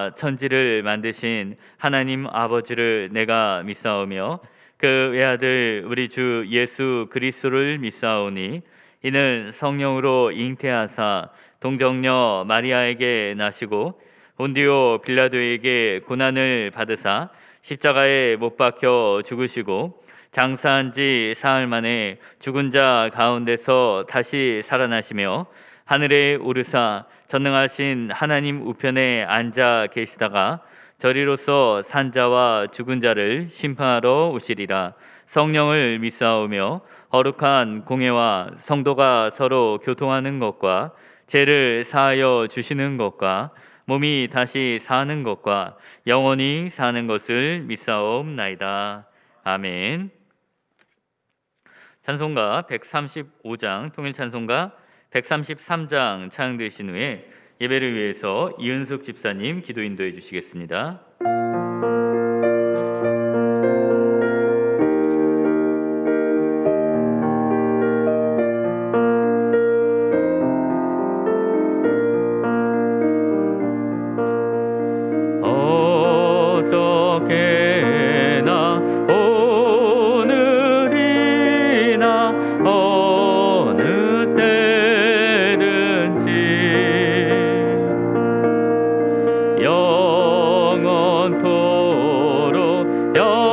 하늘과 천지를 만드신 하나님 아버지를 내가 믿사오며 그 외아들 우리 주 예수 그리스도를 믿사오니 이는 성령으로 잉태하사 동정녀 마리아에게 나시고 본디오 빌라도에게 고난을 받으사 십자가에 못 박혀 죽으시고 장사한 지 사흘 만에 죽은 자 가운데서 다시 살아나시며 하늘에 오르사 전능하신 하나님 우편에 앉아 계시다가 저리로서 산자와 죽은 자를 심판하러 오시리라. 성령을 믿사오며 거룩한 공회와 성도가 서로 교통하는 것과 죄를 사하여 주시는 것과 몸이 다시 사는 것과 영원히 사는 것을 믿사옵나이다. 아멘. 찬송가 135장 통일찬송가 133장 찬양되신 후에 예배를 위해서 이은숙 집사님 기도 인도해 주시겠습니다. 어저께나 오늘이나 어느 때든지 영원토록 변함없는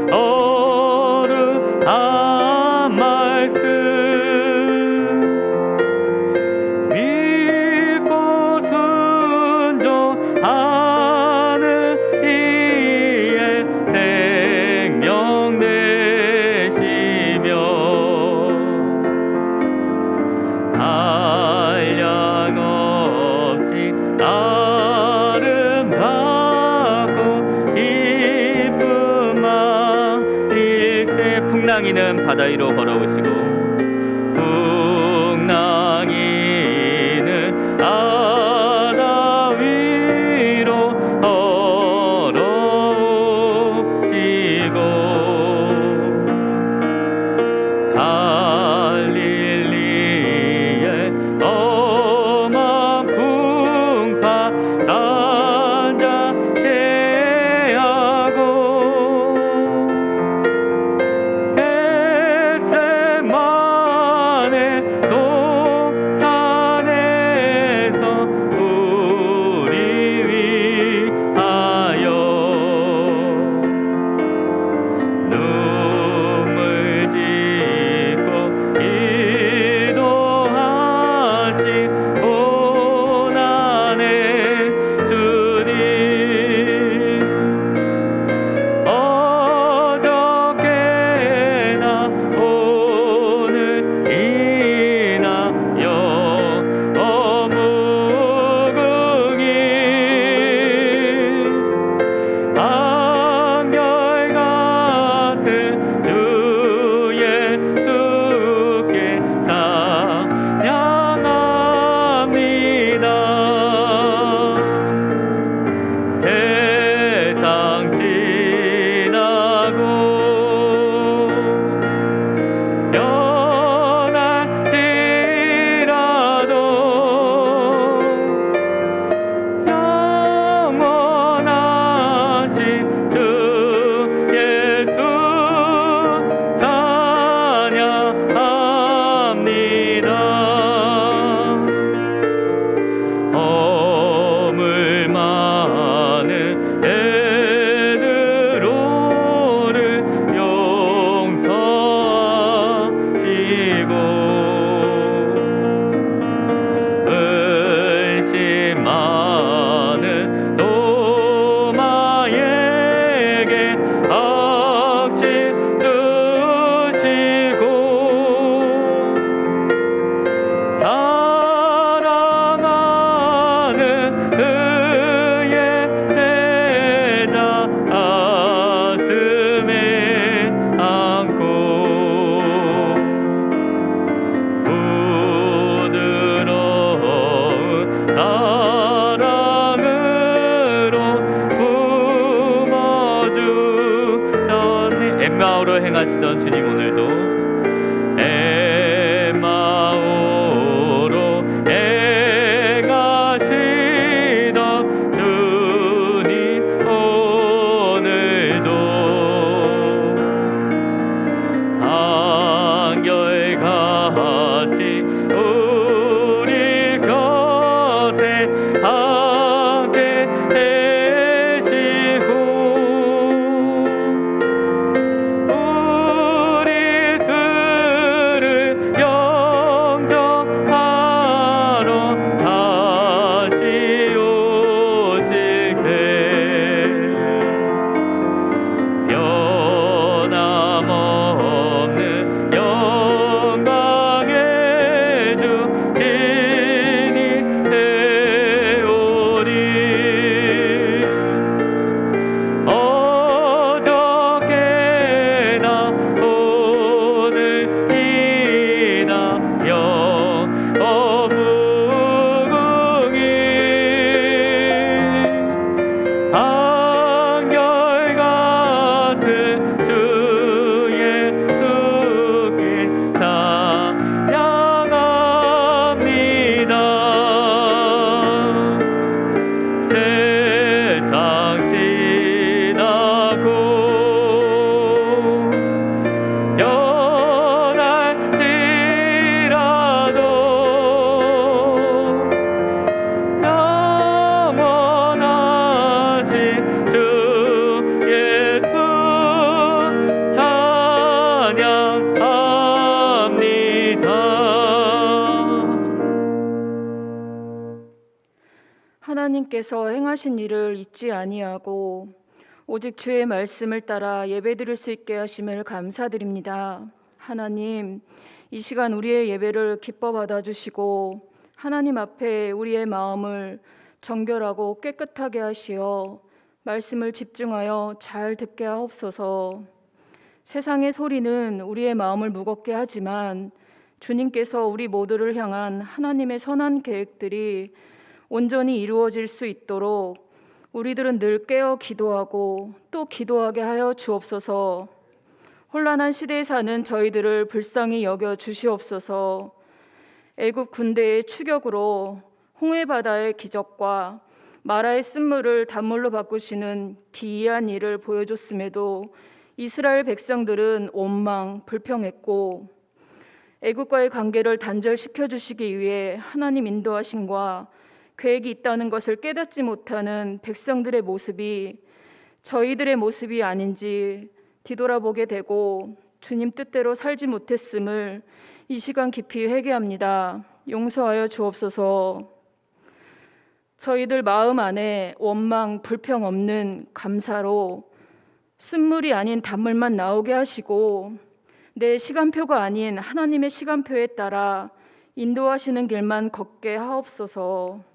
거룩한 말씀 믿고 순종하는 이의 생명 되시며 한량 없이 아름답고 기쁨만 일세 풍랑이는 바다 위로 걸어오시고 풍랑이는 바다 위로 걸어오시고 갈릴리의 엄한 풍파 잔잔케 하고 겟세마네 동산에서 우리 위하여 눈물 짓고 기도하신 고난의 주님 어저께나 오늘이나 영어무궁히 한결같은 주 예수께 찬양합니다. 세상 지나고 변할지라도 영원하신 주 예수 찬양합니다. 허물 많은 베드로를 용서하시고 의심 많은 도마에게 확신 주시고 사랑하는 그의 제자 가슴에 안고 부드러운 사랑으로 품어주셨네. 엠마오로 행하시던 주님 오늘도 엠마오로 행하시 하나님께서 행하신 일을 잊지 아니하고 오직 주의 말씀을 따라 예배드릴 수 있게 하심을 감사드립니다. 하나님, 이 시간 우리의 예배를 기뻐 받아주시고 하나님 앞에 우리의 마음을 정결하고 깨끗하게 하시어 말씀을 집중하여 잘 듣게 하옵소서. 세상의 소리는 우리의 마음을 무겁게 하지만 주님께서 우리 모두를 향한 하나님의 선한 계획들이 온전히 이루어질 수 있도록 우리들은 늘 깨어 기도하고 또 기도하게 하여 주옵소서. 혼란한 시대에 사는 저희들을 불쌍히 여겨 주시옵소서. 애굽 군대의 추격으로 홍해 바다의 기적과 마라의 쓴물을 단물로 바꾸시는 기이한 일을 보여줬음에도 이스라엘 백성들은 원망, 불평했고 애굽과의 관계를 단절시켜 주시기 위해 하나님 인도하심과 계획이 있다는 것을 깨닫지 못하는 백성들의 모습이 저희들의 모습이 아닌지 뒤돌아보게 되고 주님 뜻대로 살지 못했음을 이 시간 깊이 회개합니다. 용서하여 주옵소서. 저희들 마음 안에 원망, 불평 없는 감사로 쓴물이 아닌 단물만 나오게 하시고 내 시간표가 아닌 하나님의 시간표에 따라 인도하시는 길만 걷게 하옵소서.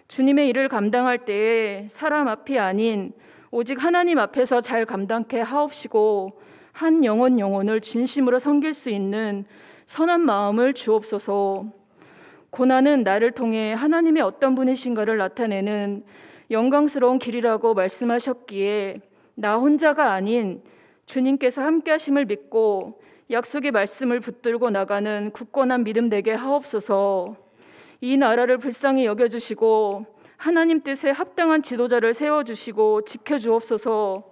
주님의 일을 감당할 때에 사람 앞이 아닌 오직 하나님 앞에서 잘 감당케 하옵시고 한 영혼을 진심으로 섬길 수 있는 선한 마음을 주옵소서. 고난은 나를 통해 하나님의 어떤 분이신가를 나타내는 영광스러운 길이라고 말씀하셨기에 나 혼자가 아닌 주님께서 함께 하심을 믿고 약속의 말씀을 붙들고 나가는 굳건한 믿음 되게 하옵소서. 이 나라를 불쌍히 여겨주시고 하나님 뜻에 합당한 지도자를 세워주시고 지켜주옵소서.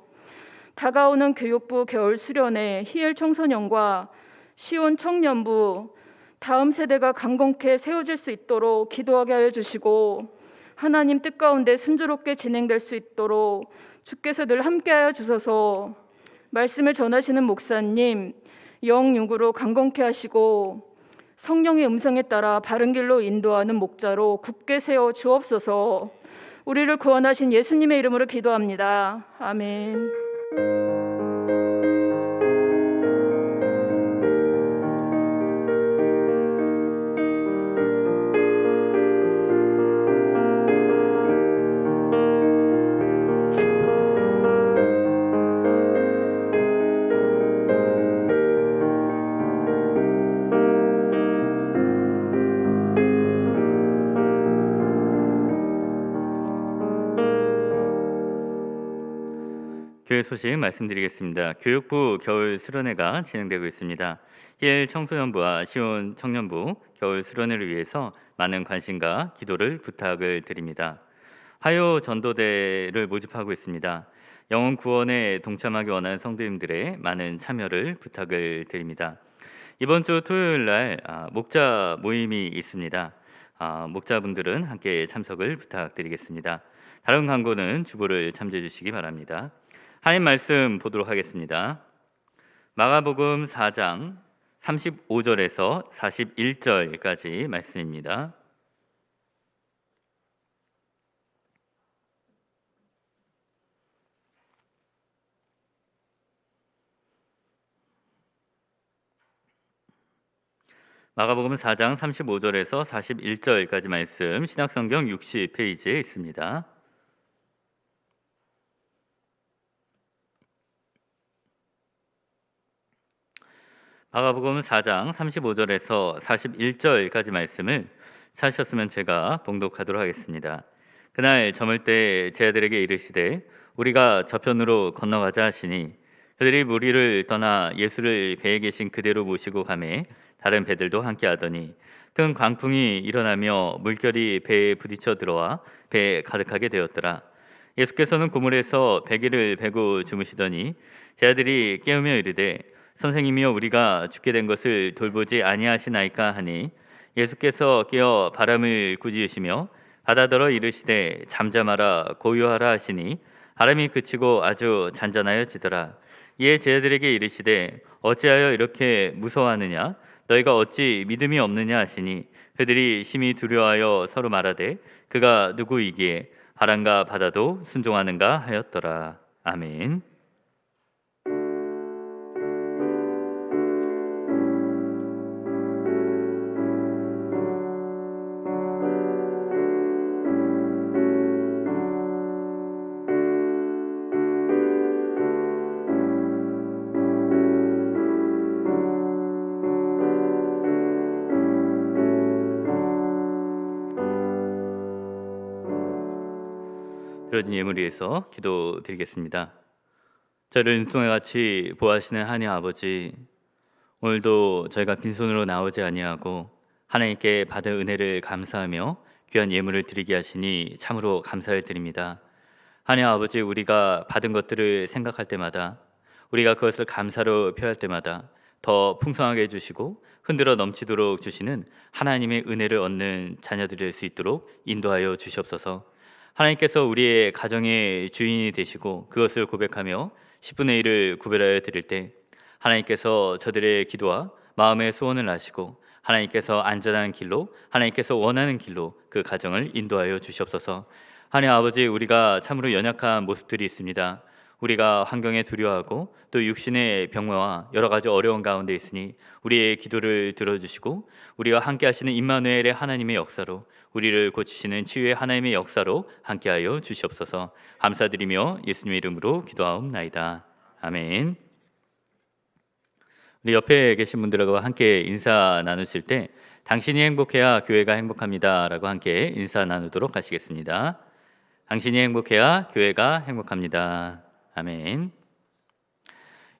다가오는 교육부 겨울 수련회 희엘 청소년과 시온 청년부 다음 세대가 강건케 세워질 수 있도록 기도하게 하여 주시고 하나님 뜻 가운데 순조롭게 진행될 수 있도록 주께서 늘 함께하여 주소서. 말씀을 전하시는 목사님 영육으로 강건케 하시고 성령의 음성에 따라 바른 길로 인도하는 목자로 굳게 세워 주옵소서. 우리를 구원하신 예수님의 이름으로 기도합니다. 아멘. 교회 소식 말씀드리겠습니다. 교육부 겨울 수련회가 진행되고 있습니다. 희엘 청소년부와 시온 청년부 겨울 수련회를 위해서 많은 관심과 기도를 부탁을 드립니다. 화요 전도대를 모집하고 있습니다. 영혼 구원에 동참하기 원하는 성도님들의 많은 참여를 부탁을 드립니다. 이번 주 토요일 날 목자 모임이 있습니다. 목자분들은 함께 참석을 부탁드리겠습니다. 다른 광고는 주보를 참조해 주시기 바랍니다. 하나님 말씀 보도록 하겠습니다. 마가복음 4장 35절에서 41절까지 말씀입니다. 마가복음 4장 35절에서 41절까지 말씀 신약성경 60페이지에 있습니다. 마가복음 4장 35절에서 41절까지 말씀을 찾으셨으면 제가 봉독하도록 하겠습니다. 그날 저물 때 제자들에게 이르시되 우리가 저편으로 건너가자 하시니 그들이 무리를 떠나 예수를 배에 계신 그대로 모시고 가매 다른 배들도 함께 하더니 큰 광풍이 일어나며 물결이 배에 부딪혀 들어와 배에 가득하게 되었더라. 예수께서는 고물에서 배기를 베고 주무시더니 제자들이 깨우며 이르되 선생님이여 우리가 죽게 된 것을 돌보지 아니하시나이까 하니 예수께서 깨어 바람을 꾸짖으시며 바다더러 이르시되 잠잠하라 고요하라 하시니 바람이 그치고 아주 잔잔하여지더라. 이에 제자들에게 이르시되 어찌하여 이렇게 무서워하느냐 너희가 어찌 믿음이 없느냐 하시니 그들이 심히 두려워하여 서로 말하되 그가 누구이기에 바람과 바다도 순종하는가 하였더라. 아멘. 드려진 예물 위해서 기도드리겠습니다. 저를 은총과 같이 보호하시는 하나님 아버지, 오늘도 저희가 빈손으로 나오지 아니하고 하나님께 받은 은혜를 감사하며 귀한 예물을 드리게 하시니 참으로 감사를 드립니다. 하나님 아버지, 우리가 받은 것들을 생각할 때마다, 우리가 그것을 감사로 표할 때마다 더 풍성하게 해주시고 흔들어 넘치도록 주시는 하나님의 은혜를 얻는 자녀들이 될 수 있도록 인도하여 주시옵소서. 하나님께서 우리의 가정의 주인이 되시고 그것을 고백하며 10분의 1을 구별하여 드릴 때 하나님께서 저들의 기도와 마음의 소원을 아시고 하나님께서 안전한 길로, 하나님께서 원하는 길로 그 가정을 인도하여 주시옵소서. 하나님 아버지, 우리가 참으로 연약한 모습들이 있습니다. 우리가 환경에 두려워하고 또 육신의 병마와 여러 가지 어려운 가운데 있으니 우리의 기도를 들어주시고 우리와 함께 하시는 임마누엘의 하나님의 역사로, 우리를 고치시는 치유의 하나님의 역사로 함께하여 주시옵소서. 감사드리며 예수님의 이름으로 기도하옵나이다. 아멘. 우리 옆에 계신 분들과 함께 인사 나누실 때 당신이 행복해야 교회가 행복합니다 라고 함께 인사 나누도록 하시겠습니다. 당신이 행복해야 교회가 행복합니다. 아멘.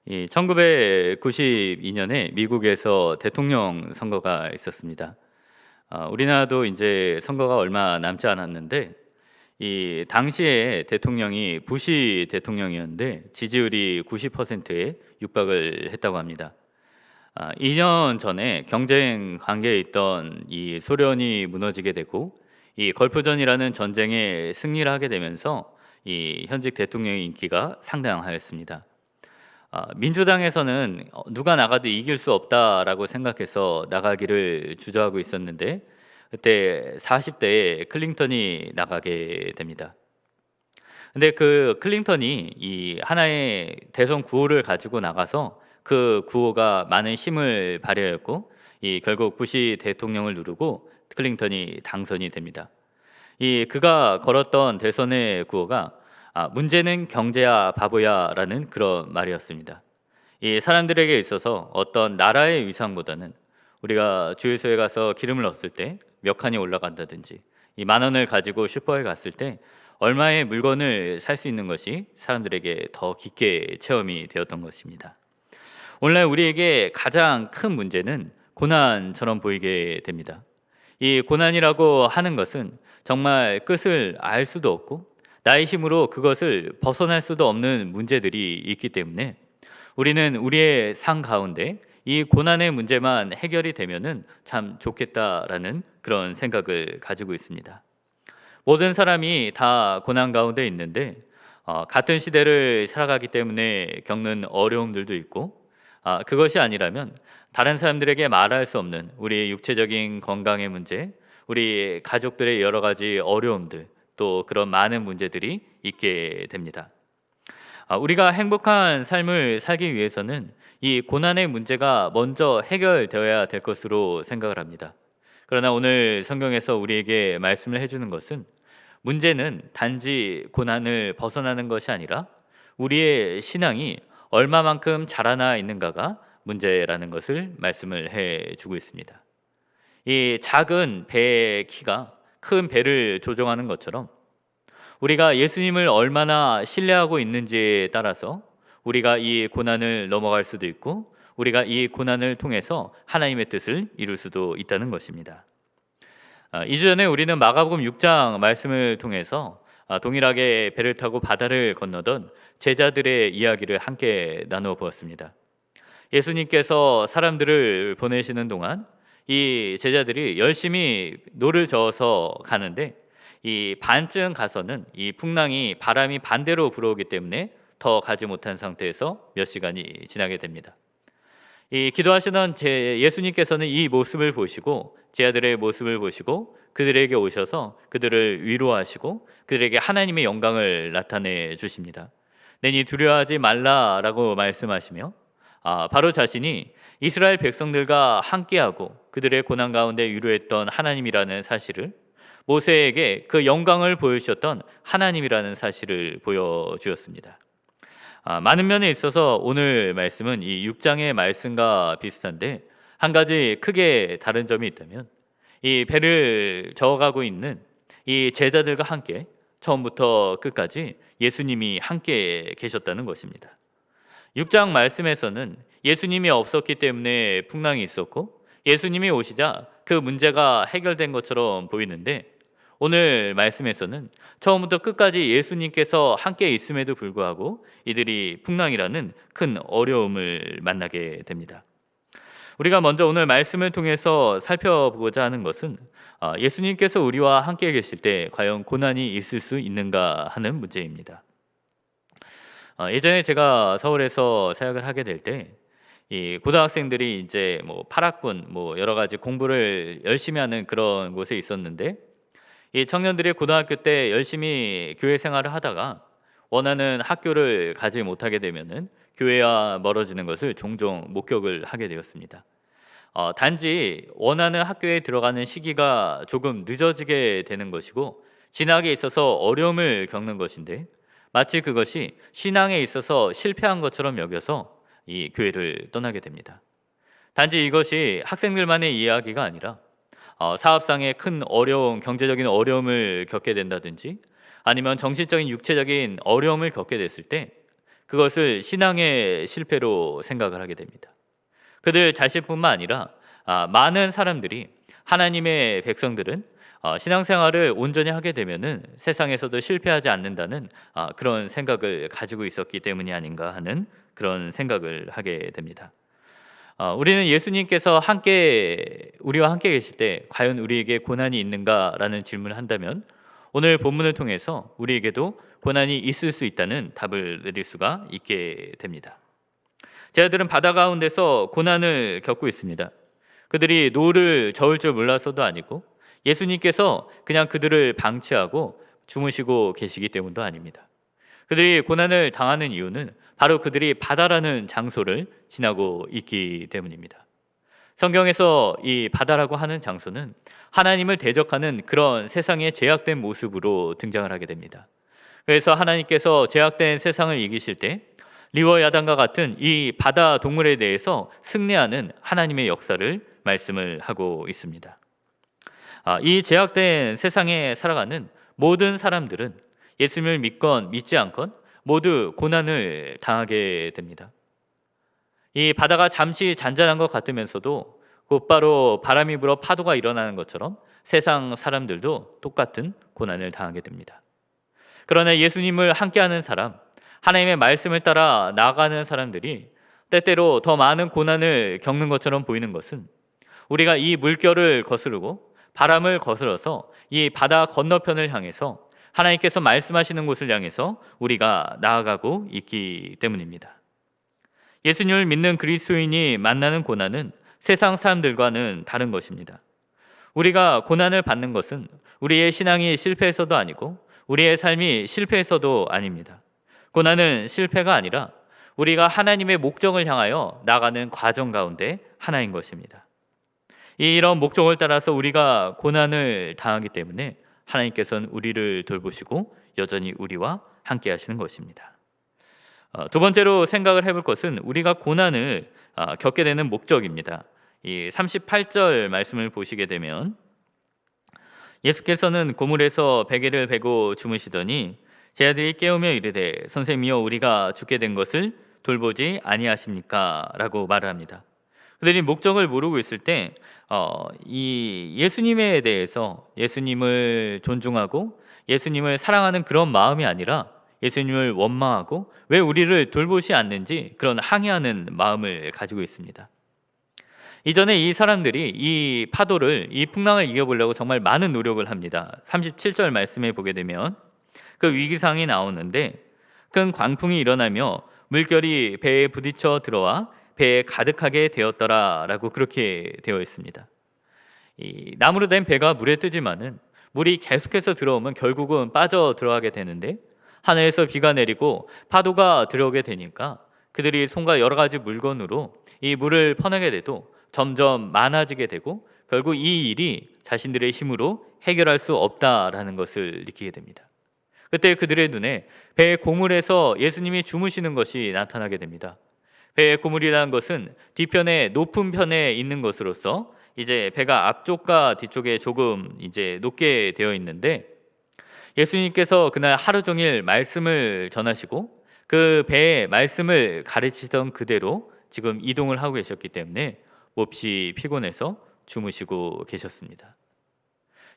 1992년에 미국에서 대통령 선거가 있었습니다. 우리나라도 이제 선거가 얼마 남지 않았는데 이 당시에 대통령이 부시 대통령이었는데 지지율이 90%에 육박을 했다고 합니다. 2년 전에 경쟁 관계에 있던 이 소련이 무너지게 되고 이 걸프전이라는 전쟁에 승리를 하게 되면서 이 현직 대통령의 인기가 상당하였습니다. 민주당에서는 누가 나가도 이길 수 없다라고 생각해서 나가기를 주저하고 있었는데 그때 40대에 클린턴이 나가게 됩니다. 근데 그 클린턴이 이 하나의 대선 구호를 가지고 나가서 그 구호가 많은 힘을 발휘하였고 이 결국 부시 대통령을 누르고 클린턴이 당선이 됩니다. 이 그가 걸었던 대선의 구호가 문제는 경제야 바보야라는 그런 말이었습니다. 이 사람들에게 있어서 어떤 나라의 위상보다는 우리가 주유소에 가서 기름을 넣었을 때 몇 칸이 올라간다든지 이 10,000원을 가지고 슈퍼에 갔을 때 얼마의 물건을 살 수 있는 것이 사람들에게 더 깊게 체험이 되었던 것입니다. 오늘날 우리에게 가장 큰 문제는 고난처럼 보이게 됩니다. 이 고난이라고 하는 것은 정말 끝을 알 수도 없고 나의 힘으로 그것을 벗어날 수도 없는 문제들이 있기 때문에 우리는 우리의 삶 가운데 이 고난의 문제만 해결이 되면은 참 좋겠다라는 그런 생각을 가지고 있습니다. 모든 사람이 다 고난 가운데 있는데 같은 시대를 살아가기 때문에 겪는 어려움들도 있고 그것이 아니라면 다른 사람들에게 말할 수 없는 우리의 육체적인 건강의 문제, 우리 가족들의 여러 가지 어려움들, 또 그런 많은 문제들이 있게 됩니다. 우리가 행복한 삶을 살기 위해서는 이 고난의 문제가 먼저 해결되어야 될 것으로 생각을 합니다. 그러나 오늘 성경에서 우리에게 말씀을 해주는 것은 문제는 단지 고난을 벗어나는 것이 아니라 우리의 신앙이 얼마만큼 자라나 있는가가 문제라는 것을 말씀을 해주고 있습니다. 이 작은 배의 키가 큰 배를 조종하는 것처럼 우리가 예수님을 얼마나 신뢰하고 있는지에 따라서 우리가 이 고난을 넘어갈 수도 있고 우리가 이 고난을 통해서 하나님의 뜻을 이룰 수도 있다는 것입니다. 2주 전에 우리는 마가복음 6장 말씀을 통해서 동일하게 배를 타고 바다를 건너던 제자들의 이야기를 함께 나누어 보았습니다. 예수님께서 사람들을 보내시는 동안 이 제자들이 열심히 노를 저어서 가는데 이 반쯤 가서는 이 풍랑이 바람이 반대로 불어오기 때문에 더 가지 못한 상태에서 몇 시간이 지나게 됩니다. 이 기도하시던 예수님께서는 이 모습을 보시고 제 아들의 모습을 보시고 그들에게 오셔서 그들을 위로하시고 그들에게 하나님의 영광을 나타내 주십니다. 내니 두려워하지 말라라고 말씀하시며 바로 자신이 이스라엘 백성들과 함께하고 그들의 고난 가운데 위로했던 하나님이라는 사실을, 모세에게 그 영광을 보여주셨던 하나님이라는 사실을 보여주었습니다. 많은 면에 있어서 오늘 말씀은 이 6장의 말씀과 비슷한데, 한 가지 크게 다른 점이 있다면 이 배를 저어가고 있는 이 제자들과 함께 처음부터 끝까지 예수님이 함께 계셨다는 것입니다. 6장 말씀에서는 예수님이 없었기 때문에 풍랑이 있었고 예수님이 오시자 그 문제가 해결된 것처럼 보이는데, 오늘 말씀에서는 처음부터 끝까지 예수님께서 함께 있음에도 불구하고 이들이 풍랑이라는 큰 어려움을 만나게 됩니다. 우리가 먼저 오늘 말씀을 통해서 살펴보고자 하는 것은 예수님께서 우리와 함께 계실 때 과연 고난이 있을 수 있는가 하는 문제입니다. 예전에 제가 서울에서 사역을 하게 될 때 이 고등학생들이 이제 뭐 8학군 뭐 여러 가지 공부를 열심히 하는 그런 곳에 있었는데, 이 청년들이 고등학교 때 열심히 교회 생활을 하다가 원하는 학교를 가지 못하게 되면은 교회와 멀어지는 것을 종종 목격을 하게 되었습니다. 단지 원하는 학교에 들어가는 시기가 조금 늦어지게 되는 것이고 진학에 있어서 어려움을 겪는 것인데, 마치 그것이 신앙에 있어서 실패한 것처럼 여겨서 이 교회를 떠나게 됩니다. 단지 이것이 학생들만의 이야기가 아니라 사업상의 큰 어려움, 경제적인 어려움을 겪게 된다든지 아니면 정신적인 육체적인 어려움을 겪게 됐을 때 그것을 신앙의 실패로 생각을 하게 됩니다. 그들 자신뿐만 아니라 많은 사람들이, 하나님의 백성들은 신앙생활을 온전히 하게 되면은 세상에서도 실패하지 않는다는 그런 생각을 가지고 있었기 때문이 아닌가 하는 그런 생각을 하게 됩니다. 우리는 예수님께서 우리와 함께 계실 때 과연 우리에게 고난이 있는가라는 질문을 한다면 오늘 본문을 통해서 우리에게도 고난이 있을 수 있다는 답을 내릴 수가 있게 됩니다. 제 아들은 바다 가운데서 고난을 겪고 있습니다. 그들이 노를 저을 줄 몰라서도 아니고 예수님께서 그냥 그들을 방치하고 주무시고 계시기 때문도 아닙니다. 그들이 고난을 당하는 이유는 바로 그들이 바다라는 장소를 지나고 있기 때문입니다. 성경에서 이 바다라고 하는 장소는 하나님을 대적하는 그런 세상의 제약된 모습으로 등장을 하게 됩니다. 그래서 하나님께서 제약된 세상을 이기실 때 리워야단과 같은 이 바다 동물에 대해서 승리하는 하나님의 역사를 말씀을 하고 있습니다. 이 제약된 세상에 살아가는 모든 사람들은 예수님을 믿건 믿지 않건 모두 고난을 당하게 됩니다. 이 바다가 잠시 잔잔한 것 같으면서도 곧바로 바람이 불어 파도가 일어나는 것처럼 세상 사람들도 똑같은 고난을 당하게 됩니다. 그러나 예수님을 함께하는 사람, 하나님의 말씀을 따라 나아가는 사람들이 때때로 더 많은 고난을 겪는 것처럼 보이는 것은 우리가 이 물결을 거스르고 바람을 거스러서 이 바다 건너편을 향해서 하나님께서 말씀하시는 곳을 향해서 우리가 나아가고 있기 때문입니다. 예수님을 믿는 그리스도인이 만나는 고난은 세상 사람들과는 다른 것입니다. 우리가 고난을 받는 것은 우리의 신앙이 실패해서도 아니고 우리의 삶이 실패해서도 아닙니다. 고난은 실패가 아니라 우리가 하나님의 목적을 향하여 나가는 과정 가운데 하나인 것입니다. 이런 목적을 따라서 우리가 고난을 당하기 때문에 하나님께서는 우리를 돌보시고 여전히 우리와 함께 하시는 것입니다. 두 번째로 생각을 해볼 것은 우리가 고난을 겪게 되는 목적입니다. 이 38절 말씀을 보시게 되면 예수께서는 고물에서 베개를 베고 주무시더니 제 아들이 깨우며 이르되 선생님이여 우리가 죽게 된 것을 돌보지 아니하십니까? 라고 말을 합니다. 그들이 목적을 모르고 있을 때 이 예수님에 대해서 예수님을 존중하고 예수님을 사랑하는 그런 마음이 아니라 예수님을 원망하고 왜 우리를 돌보시 않는지 그런 항의하는 마음을 가지고 있습니다. 이전에 이 사람들이 이 파도를, 이 풍랑을 이겨보려고 정말 많은 노력을 합니다. 37절 말씀에 보게 되면 그 위기상이 나오는데 큰 광풍이 일어나며 물결이 배에 부딪혀 들어와 배에 가득하게 되었더라 라고 그렇게 되어 있습니다. 이 나무로 된 배가 물에 뜨지만은 물이 계속해서 들어오면 결국은 빠져 들어가게 되는데, 하늘에서 비가 내리고 파도가 들어오게 되니까 그들이 손과 여러 가지 물건으로 이 물을 퍼내게 돼도 점점 많아지게 되고, 결국 이 일이 자신들의 힘으로 해결할 수 없다라는 것을 느끼게 됩니다. 그때 그들의 눈에 배의 고물에서 예수님이 주무시는 것이 나타나게 됩니다. 배의 고물이라는 것은 뒤편에 높은 편에 있는 것으로서 이제 배가 앞쪽과 뒤쪽에 조금 이제 높게 되어 있는데, 예수님께서 그날 하루 종일 말씀을 전하시고 그 배의 말씀을 가르치던 그대로 지금 이동을 하고 계셨기 때문에 몹시 피곤해서 주무시고 계셨습니다.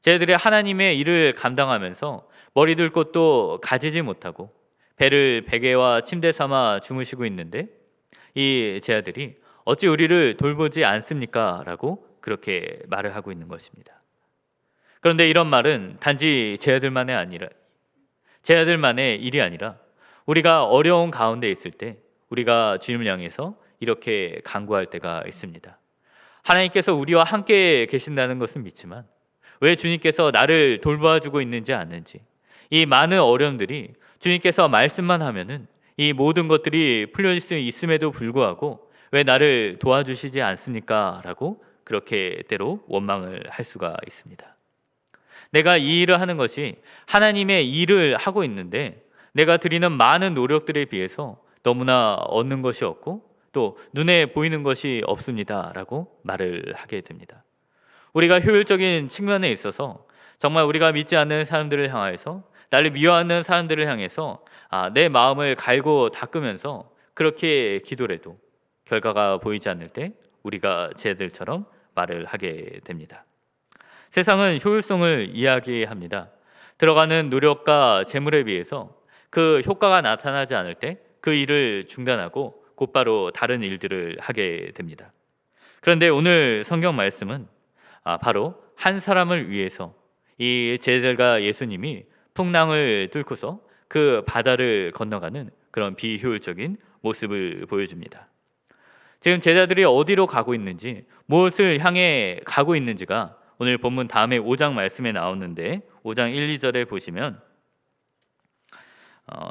쟤들이 하나님의 일을 감당하면서 머리 둘 곳도 가지지 못하고 배를 베개와 침대 삼아 주무시고 있는데, 이 제 아들이 어찌 우리를 돌보지 않습니까? 라고 그렇게 말을 하고 있는 것입니다. 그런데 이런 말은 단지 제 아들만의 일이 아니라 우리가 어려운 가운데 있을 때 우리가 주님을 향해서 이렇게 간구할 때가 있습니다. 하나님께서 우리와 함께 계신다는 것은 믿지만 왜 주님께서 나를 돌봐주고 있는지 아는지, 이 많은 어려움들이 주님께서 말씀만 하면은 이 모든 것들이 풀릴 수 있음에도 불구하고 왜 나를 도와주시지 않습니까? 라고 그렇게 때로 원망을 할 수가 있습니다. 내가 이 일을 하는 것이 하나님의 일을 하고 있는데 내가 드리는 많은 노력들에 비해서 너무나 얻는 것이 없고 또 눈에 보이는 것이 없습니다 라고 말을 하게 됩니다. 우리가 효율적인 측면에 있어서 정말 우리가 믿지 않는 사람들을 향해서, 나를 미워하는 사람들을 향해서 내 마음을 갈고 닦으면서 그렇게 기도를 해도 결과가 보이지 않을 때 우리가 쟤들처럼 말을 하게 됩니다. 세상은 효율성을 이야기합니다. 들어가는 노력과 재물에 비해서 그 효과가 나타나지 않을 때 그 일을 중단하고 곧바로 다른 일들을 하게 됩니다. 그런데 오늘 성경 말씀은 바로 한 사람을 위해서 이 제자들과 예수님이 풍랑을 뚫고서 그 바다를 건너가는 그런 비효율적인 모습을 보여줍니다. 지금 제자들이 어디로 가고 있는지, 무엇을 향해 가고 있는지가 오늘 본문 다음에 5장 말씀에 나오는데 5장 1, 2절에 보시면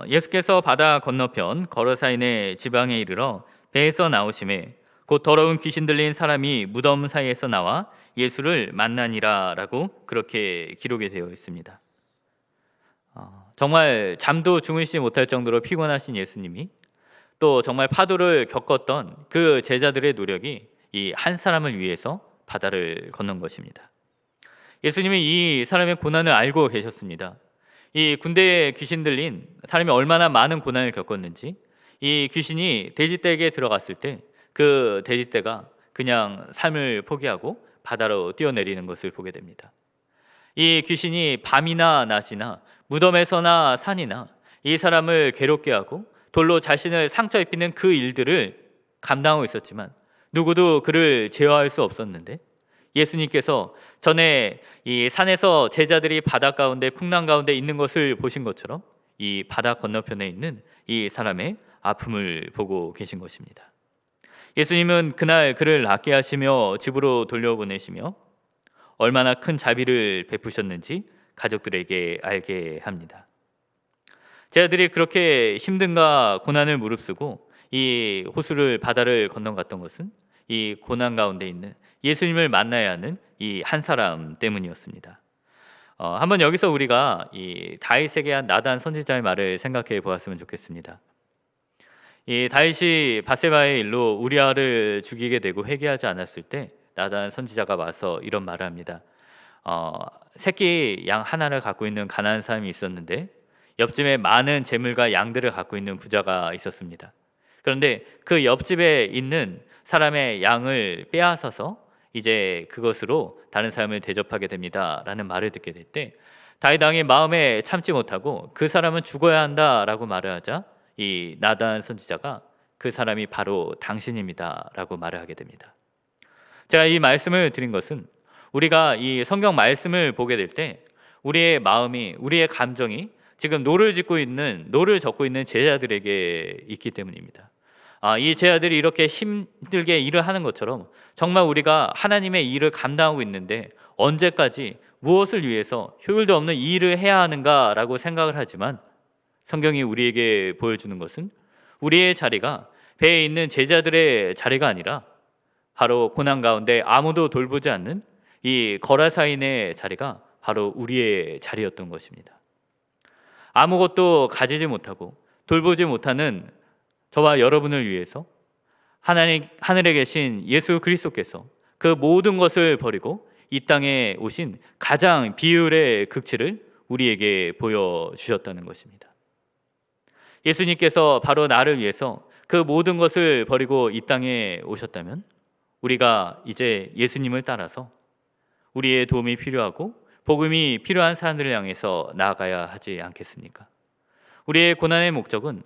예수께서 바다 건너편 거르사인의 지방에 이르러 배에서 나오심에 곧 더러운 귀신 들린 사람이 무덤 사이에서 나와 예수를 만나니라 라고 그렇게 기록이 되어 있습니다. 정말 잠도 주무시지 못할 정도로 피곤하신 예수님이 또 정말 파도를 겪었던 그 제자들의 노력이 이 한 사람을 위해서 바다를 건넌 것입니다. 예수님이 이 사람의 고난을 알고 계셨습니다. 이 군대에 귀신 들린 사람이 얼마나 많은 고난을 겪었는지, 이 귀신이 돼지떼에게 들어갔을 때 그 돼지떼가 그냥 삶을 포기하고 바다로 뛰어내리는 것을 보게 됩니다. 이 귀신이 밤이나 낮이나 무덤에서나 산이나 이 사람을 괴롭게 하고 돌로 자신을 상처 입히는 그 일들을 감당하고 있었지만 누구도 그를 제어할 수 없었는데, 예수님께서 전에 이 산에서 제자들이 바다 가운데 풍랑 가운데 있는 것을 보신 것처럼 이 바다 건너편에 있는 이 사람의 아픔을 보고 계신 것입니다. 예수님은 그날 그를 낫게 하시며 집으로 돌려보내시며 얼마나 큰 자비를 베푸셨는지 가족들에게 알게 합니다. 제자들이 그렇게 힘든가 고난을 무릅쓰고 이 호수를 바다를 건너갔던 것은 이 고난 가운데 있는 예수님을 만나야 하는 이 한 사람 때문이었습니다. 한번 여기서 우리가 이 다윗에게 한 나단 선지자의 말을 생각해 보았으면 좋겠습니다. 이 다윗이 밧세바의 일로 우리아를 죽이게 되고 회개하지 않았을 때 나단 선지자가 와서 이런 말을 합니다. 새끼 양 하나를 갖고 있는 가난한 사람이 있었는데 옆집에 많은 재물과 양들을 갖고 있는 부자가 있었습니다. 그런데 그 옆집에 있는 사람의 양을 빼앗아서 이제 그것으로 다른 사람을 대접하게 됩니다 라는 말을 듣게 될 때 다윗 왕이 마음에 참지 못하고 그 사람은 죽어야 한다라고 말을 하자 이 나단 선지자가 그 사람이 바로 당신입니다 라고 말을 하게 됩니다. 제가 이 말씀을 드린 것은 우리가 이 성경 말씀을 보게 될 때 우리의 마음이, 우리의 감정이 지금 노를 젓고 있는 제자들에게 있기 때문입니다. 이 제자들이 이렇게 힘들게 일을 하는 것처럼 정말 우리가 하나님의 일을 감당하고 있는데 언제까지 무엇을 위해서 효율도 없는 이 일을 해야 하는가라고 생각을 하지만 성경이 우리에게 보여주는 것은 우리의 자리가 배에 있는 제자들의 자리가 아니라 바로 고난 가운데 아무도 돌보지 않는 이 거라사인의 자리가 바로 우리의 자리였던 것입니다. 아무것도 가지지 못하고 돌보지 못하는 저와 여러분을 위해서 하늘에 계신 예수 그리스도께서 그 모든 것을 버리고 이 땅에 오신 가장 비율의 극치를 우리에게 보여주셨다는 것입니다. 예수님께서 바로 나를 위해서 그 모든 것을 버리고 이 땅에 오셨다면 우리가 이제 예수님을 따라서 우리의 도움이 필요하고 복음이 필요한 사람들을 향해서 나아가야 하지 않겠습니까? 우리의 고난의 목적은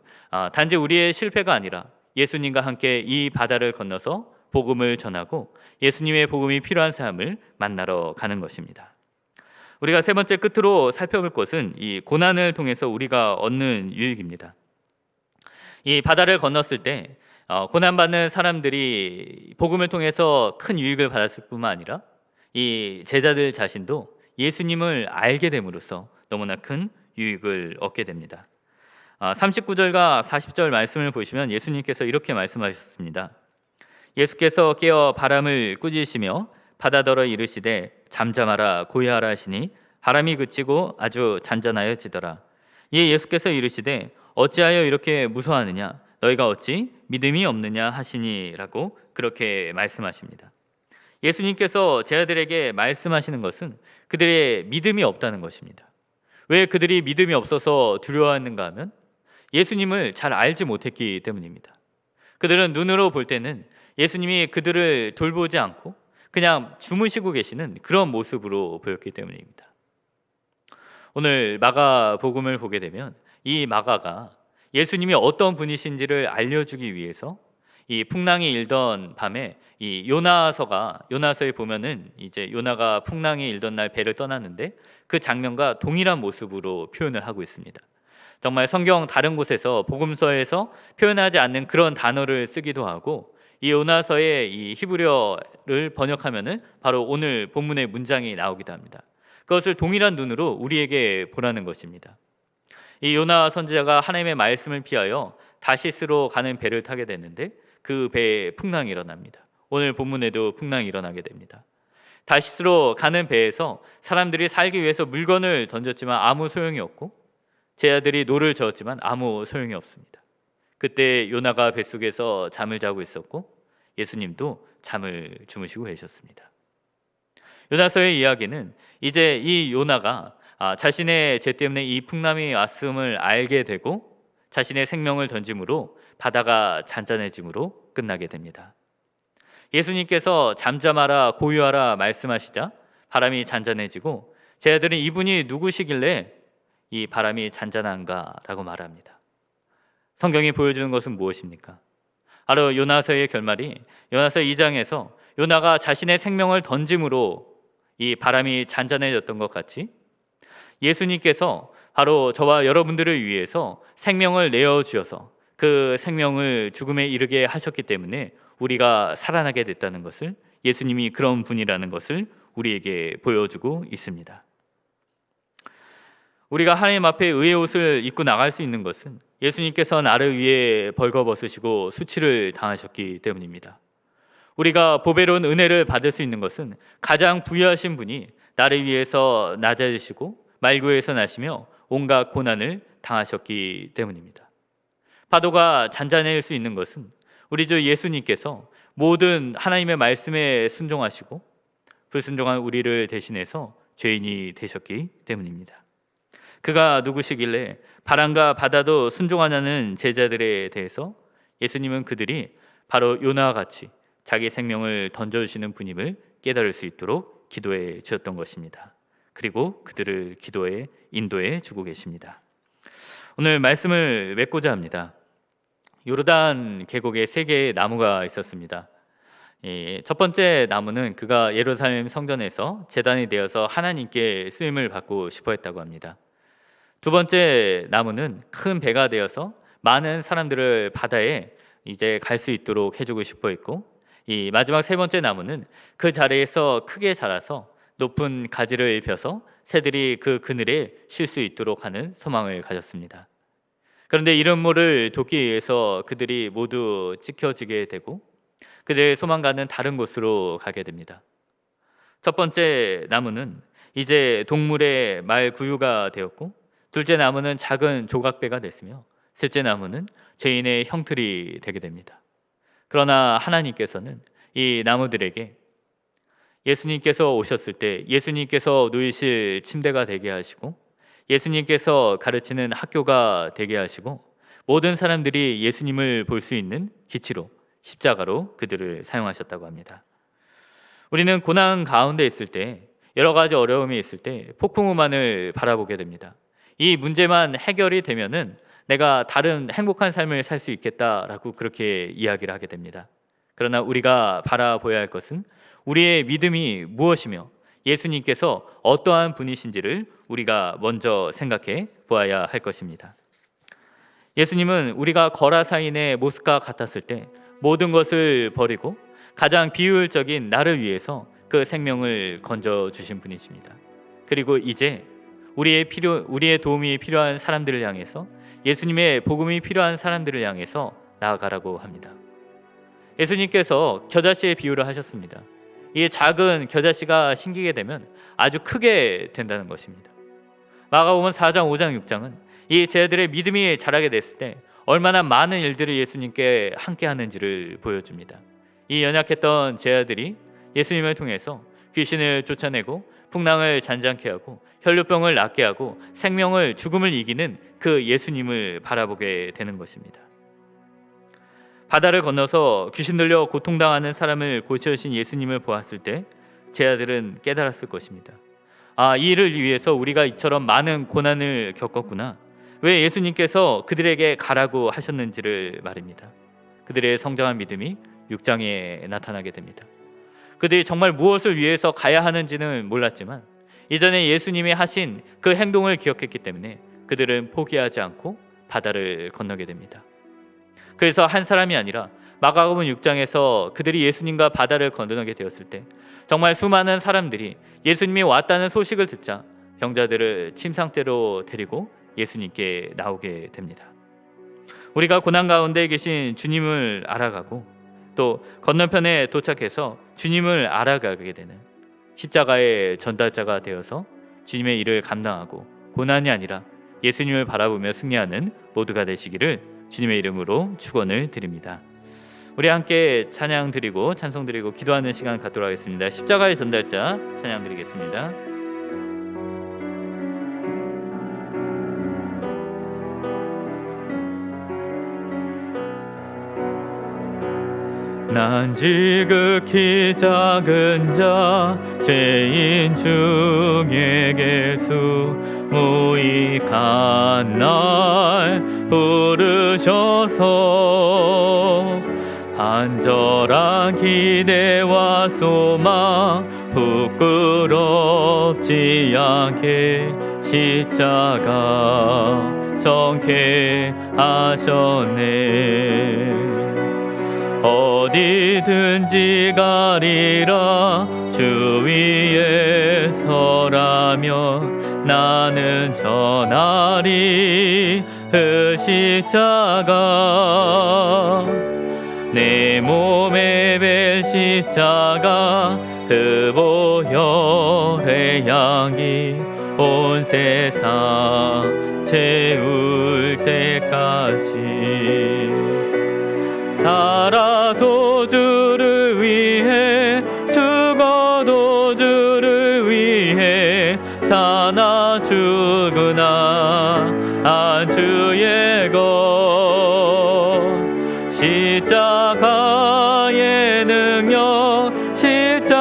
단지 우리의 실패가 아니라 예수님과 함께 이 바다를 건너서 복음을 전하고 예수님의 복음이 필요한 사람을 만나러 가는 것입니다. 우리가 세 번째 끝으로 살펴볼 것은 이 고난을 통해서 우리가 얻는 유익입니다. 이 바다를 건넜을 때 고난받는 사람들이 복음을 통해서 큰 유익을 받았을 뿐만 아니라 이 제자들 자신도 예수님을 알게 됨으로써 너무나 큰 유익을 얻게 됩니다. 39절과 40절 말씀을 보시면 예수님께서 이렇게 말씀하셨습니다. 예수께서 깨어 바람을 꾸짖으시며 바다더러 이르시되 잠잠하라 고요하라 하시니 바람이 그치고 아주 잔잔하여지더라. 이에 예수께서 이르시되 어찌하여 이렇게 무서워하느냐 너희가 어찌 믿음이 없느냐 하시니라고 그렇게 말씀하십니다. 예수님께서 제자들에게 말씀하시는 것은 그들의 믿음이 없다는 것입니다. 왜 그들이 믿음이 없어서 두려워하는가 하면 예수님을 잘 알지 못했기 때문입니다. 그들은 눈으로 볼 때는 예수님이 그들을 돌보지 않고 그냥 주무시고 계시는 그런 모습으로 보였기 때문입니다. 오늘 마가복음을 보게 되면 이 마가가 예수님이 어떤 분이신지를 알려주기 위해서 이 풍랑이 일던 밤에 이 요나서에 보면은 이제 요나가 풍랑이 일던 날 배를 떠났는데 그 장면과 동일한 모습으로 표현을 하고 있습니다. 정말 성경 다른 곳에서 복음서에서 표현하지 않는 그런 단어를 쓰기도 하고 이 요나서의 이 히브리어를 번역하면은 바로 오늘 본문의 문장이 나오기도 합니다. 그것을 동일한 눈으로 우리에게 보라는 것입니다. 이 요나 선지자가 하나님의 말씀을 피하여 다시스로 가는 배를 타게 됐는데 그 배에 풍랑이 일어납니다. 오늘 본문에도 풍랑이 일어나게 됩니다. 다시스로 가는 배에서 사람들이 살기 위해서 물건을 던졌지만 아무 소용이 없고 제자들이 노를 저었지만 아무 소용이 없습니다. 그때 요나가 뱃속에서 잠을 자고 있었고 예수님도 잠을 주무시고 계셨습니다. 요나서의 이야기는 이제 이 요나가 자신의 죄 때문에 이 풍랑이 왔음을 알게 되고 자신의 생명을 던짐으로 바다가 잔잔해짐으로 끝나게 됩니다. 예수님께서 잠잠하라 고요하라 말씀하시자 바람이 잔잔해지고 제자들은 이분이 누구시길래 이 바람이 잔잔한가라고 말합니다. 성경이 보여주는 것은 무엇입니까? 바로 요나서의 결말이 요나서 2장에서 요나가 자신의 생명을 던짐으로 이 바람이 잔잔해졌던 것 같이 예수님께서 바로 저와 여러분들을 위해서 생명을 내어주셔서 그 생명을 죽음에 이르게 하셨기 때문에 우리가 살아나게 됐다는 것을 예수님이 그런 분이라는 것을 우리에게 보여주고 있습니다. 우리가 하나님 앞에 의의 옷을 입고 나갈 수 있는 것은 예수님께서 나를 위해 벌거벗으시고 수치를 당하셨기 때문입니다. 우리가 보배로운 은혜를 받을 수 있는 것은 가장 부유하신 분이 나를 위해서 낮아지시고 말구에서 나시며 온갖 고난을 당하셨기 때문입니다. 파도가 잔잔해질 수 있는 것은 우리 주 예수님께서 모든 하나님의 말씀에 순종하시고 불순종한 우리를 대신해서 죄인이 되셨기 때문입니다. 그가 누구시길래 바람과 바다도 순종하냐는 제자들에 대해서 예수님은 그들이 바로 요나와 같이 자기 생명을 던져주시는 분임을 깨달을 수 있도록 기도해 주셨던 것입니다. 그리고 그들을 기도에 인도해 주고 계십니다. 오늘 말씀을 맺고자 합니다. 요르단 계곡에 3개의 나무가 있었습니다. 첫 번째 나무는 그가 예루살렘 성전에서 제단이 되어서 하나님께 쓰임을 받고 싶어 했다고 합니다. 두 번째 나무는 큰 배가 되어서 많은 사람들을 바다에 이제 갈 수 있도록 해주고 싶어 했고, 이 마지막 세 번째 나무는 그 자리에서 크게 자라서 높은 가지를 펴서 새들이 그 그늘에 쉴 수 있도록 하는 소망을 가졌습니다. 그런데 이런 모를 돕기 위해서 그들이 모두 찢겨지게 되고 그들의 소망과는 다른 곳으로 가게 됩니다. 첫 번째 나무는 이제 동물의 말 구유가 되었고, 둘째 나무는 작은 조각배가 됐으며, 셋째 나무는 죄인의 형틀이 되게 됩니다. 그러나 하나님께서는 이 나무들에게 예수님께서 오셨을 때 예수님께서 누이실 침대가 되게 하시고, 예수님께서 가르치는 학교가 되게 하시고, 모든 사람들이 예수님을 볼 수 있는 기치로 십자가로 그들을 사용하셨다고 합니다. 우리는 고난 가운데 있을 때, 여러 가지 어려움이 있을 때 폭풍우만을 바라보게 됩니다. 이 문제만 해결이 되면은 내가 다른 행복한 삶을 살 수 있겠다라고 그렇게 이야기를 하게 됩니다. 그러나 우리가 바라보아야 할 것은 우리의 믿음이 무엇이며 예수님께서 어떠한 분이신지를 우리가 먼저 생각해 보아야 할 것입니다. 예수님은 우리가 거라사인의 모습과 같았을 때 모든 것을 버리고 가장 비효율적인 나를 위해서 그 생명을 건져 주신 분이십니다. 그리고 이제 우리의 도움이 필요한 사람들을 향해서, 예수님의 복음이 필요한 사람들을 향해서 나아가라고 합니다. 예수님께서 겨자씨의 비유를 하셨습니다. 이 작은 겨자씨가 심기게 되면 아주 크게 된다는 것입니다. 마가복음 4장, 5장, 6장은 이 제자들의 믿음이 자라게 됐을 때 얼마나 많은 일들을 예수님께 함께 하는지를 보여줍니다. 이 연약했던 제자들이 예수님을 통해서 귀신을 쫓아내고 풍랑을 잔잔케 하고 혈류병을 낫게 하고 생명을, 죽음을 이기는 그 예수님을 바라보게 되는 것입니다. 바다를 건너서 귀신 들려 고통당하는 사람을 고쳐주신 예수님을 보았을 때 제자들은 깨달았을 것입니다. 이 일을 위해서 우리가 이처럼 많은 고난을 겪었구나. 왜 예수님께서 그들에게 가라고 하셨는지를 말입니다. 그들의 성장한 믿음이 6장에 나타나게 됩니다. 그들이 정말 무엇을 위해서 가야 하는지는 몰랐지만 이전에 예수님이 하신 그 행동을 기억했기 때문에 그들은 포기하지 않고 바다를 건너게 됩니다. 그래서 한 사람이 아니라 마가복음 6장에서 그들이 예수님과 바다를 건너게 되었을 때 정말 수많은 사람들이 예수님이 왔다는 소식을 듣자 병자들을 침상대로 데리고 예수님께 나오게 됩니다. 우리가 고난 가운데 계신 주님을 알아가고 또 건너편에 도착해서 주님을 알아가게 되는 십자가의 전달자가 되어서 주님의 일을 감당하고 고난이 아니라 예수님을 바라보며 승리하는 모두가 되시기를 주님의 이름으로 축원을 드립니다. 우리 함께 찬양 드리고 찬송 드리고 기도하는 시간 갖도록 하겠습니다. 십자가의 전달자 찬양 드리겠습니다. 난 지극히 작은 자 죄인 중에 계수 무익한 날 부르셔서 안절한 기대와 소망 부끄럽지 않게 십자가 정케 하셨네. 어디든지 가리라 주 위에 서라면 나는 전하리 그 십자가 내 몸에 벨 십자가 그 보혈의 향기 온 세상 채울 때까지 살아도 주를 위해 죽어도 주를 위해 사나 죽으나 안 주의 것 십자가의 능력 십자가의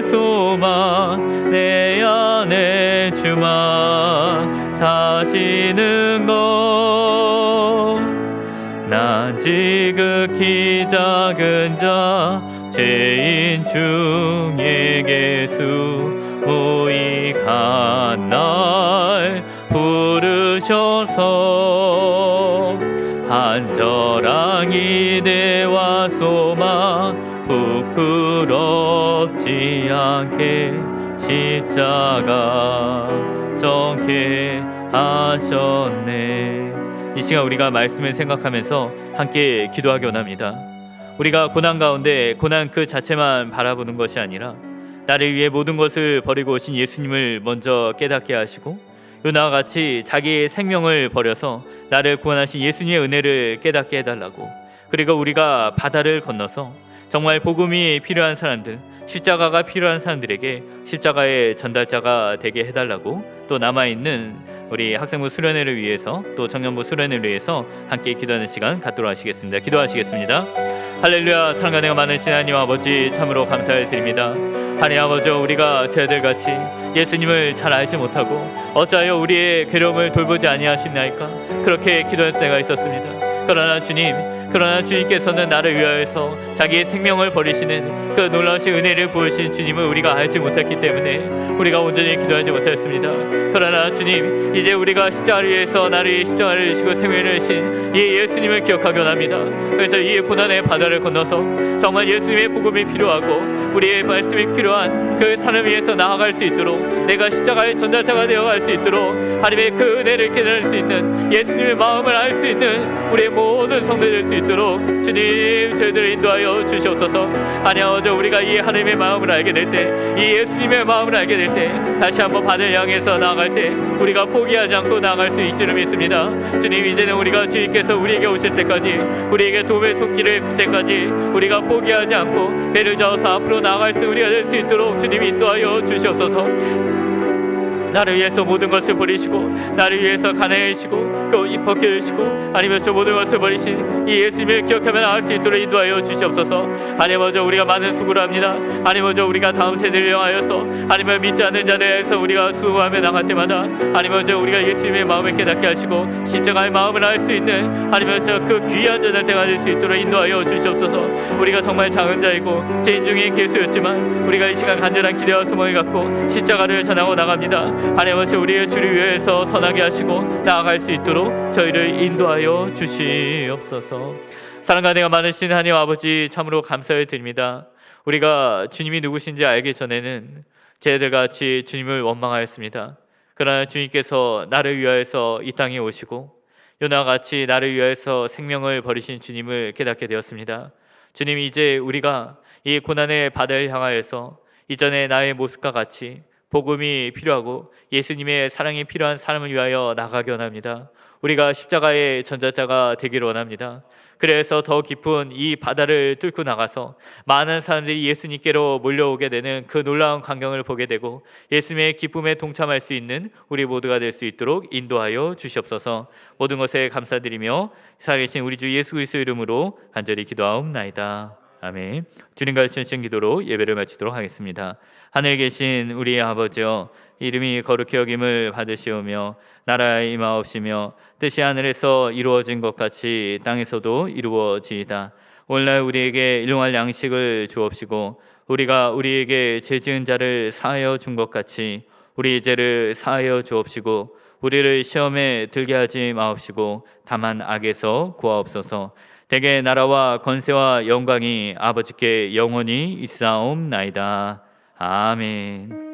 소망 내 안에 주만 사시는 것 난 지극히 작은 자 죄인 중에 계수 무익한 날 부르셔서 한절랑 기대와 소망 부끄럽지 않게 십자가 정케 하셨네. 이 시간 우리가 말씀을 생각하면서 함께 기도하기 원합니다. 우리가 고난 가운데 고난 그 자체만 바라보는 것이 아니라 나를 위해 모든 것을 버리고 오신 예수님을 먼저 깨닫게 하시고 요나와 같이 자기의 생명을 버려서 나를 구원하신 예수님의 은혜를 깨닫게 해달라고, 그리고 우리가 바다를 건너서 정말 복음이 필요한 사람들, 십자가가 필요한 사람들에게 십자가의 전달자가 되게 해달라고, 또 남아있는 우리 학생부 수련회를 위해서 또 청년부 수련회를 위해서 함께 기도하는 시간 갖도록 하시겠습니다. 기도하시겠습니다. 할렐루야. 사랑과 많으신 하나님 아버지, 참으로 감사를 드립니다. 하나님 아버지, 우리가 쟤들같이 예수님을 잘 알지 못하고 어찌하여 우리의 괴로움을 돌보지 아니하시나이까 그렇게 기도할 때가 있었습니다. 그러나 주님께서는 나를 위하여서 자기의 생명을 버리시는 그 놀라우신 은혜를 부으신 주님을 우리가 알지 못했기 때문에 우리가 온전히 기도하지 못했습니다. 그러나 주님, 이제 우리가 십자가를 위해서 나를 위해 십자가를 지시고 생명을 주신 이 예수님을 기억하기 원합니다. 그래서 이 고난의 바다를 건너서 정말 예수님의 복음이 필요하고 우리의 말씀이 필요한 그 사람 위해서 나아갈 수 있도록, 내가 십자가의 전달자가 되어갈 수 있도록 하나님의 그 은혜를 깨달을 수 있는, 예수님의 마음을 알 수 있는 우리의 모든 성도들 될 수 있도록 주님 저희들을 인도하여 주시옵소서. 아버지, 우리가 이 하나님의 마음을 알게 될 때, 이 예수님의 마음을 알게 될 때 다시 한번 바다를 향해서 나아갈 때 우리가 포기하지 않고 나아갈 수 있기를 믿습니다. 주님, 이제는 우리가 주님께서 우리에게 오실 때까지, 우리에게 도움의 손길을 줄 때까지 우리가 포기하지 않고 배를 저어서 앞으로 나아갈 수 우리가 될 수 있도록 주님 인도하여 주시옵소서. 나를 위해서 모든 것을 버리시고 나를 위해서 가난해지고 그 옷 벗겨주시고 아니면서 모든 것을 버리신 이 예수님을 기억하며 나갈 수 있도록 인도하여 주시옵소서. 하나님 먼저 우리가 많은 수고를 합니다. 하나님 먼저 우리가 다음 세대를 위하여서, 하나님을 믿지 않는 자를 위해서 우리가 수고하며 나갈 때마다 하나님 먼저 우리가 예수님의 마음을 깨닫게 하시고 십자가의 마음을 알 수 있는 하나님 먼저 그 귀한 전달자가 될 수 있도록 인도하여 주시옵소서. 우리가 정말 작은 자이고 죄인 중에 괴수였지만 우리가 이 시간 간절한 기대와 소망을 갖고 십자가를 전하고 나갑니다. 하나님 아버지, 우리의 주를 위해서 선하게 하시고 나아갈 수 있도록 저희를 인도하여 주시옵소서. 사랑과 은혜가 많으신 하나님 아버지, 참으로 감사를 드립니다. 우리가 주님이 누구신지 알기 전에는 쟤들같이 주님을 원망하였습니다. 그러나 주님께서 나를 위하여서 이 땅에 오시고 요나와 같이 나를 위하여서 생명을 버리신 주님을 깨닫게 되었습니다. 주님, 이제 우리가 이 고난의 바다를 향하여서 이전에 나의 모습과 같이 복음이 필요하고 예수님의 사랑이 필요한 사람을 위하여 나가기 원합니다. 우리가 십자가의 전달자가 되기를 원합니다. 그래서 더 깊은 이 바다를 뚫고 나가서 많은 사람들이 예수님께로 몰려오게 되는 그 놀라운 광경을 보게 되고 예수님의 기쁨에 동참할 수 있는 우리 모두가 될 수 있도록 인도하여 주시옵소서. 모든 것에 감사드리며 살아계신 우리 주 예수 그리스도의 이름으로 간절히 기도하옵나이다. 아멘. 주님과 주신 기도로 예배를 마치도록 하겠습니다. 하늘에 계신 우리 아버지여, 이름이 거룩히 여김을 받으시오며 나라가 임하옵시며 뜻이 하늘에서 이루어진 것 같이 땅에서도 이루어지이다. 오늘날 우리에게 일용할 양식을 주옵시고 우리가 우리에게 죄 지은 자를 사하여 준 것 같이 우리 죄를 사하여 주옵시고 우리를 시험에 들게 하지 마옵시고 다만 악에서 구하옵소서. 대개 나라와 권세와 영광이 아버지께 영원히 있사옵나이다. 아멘.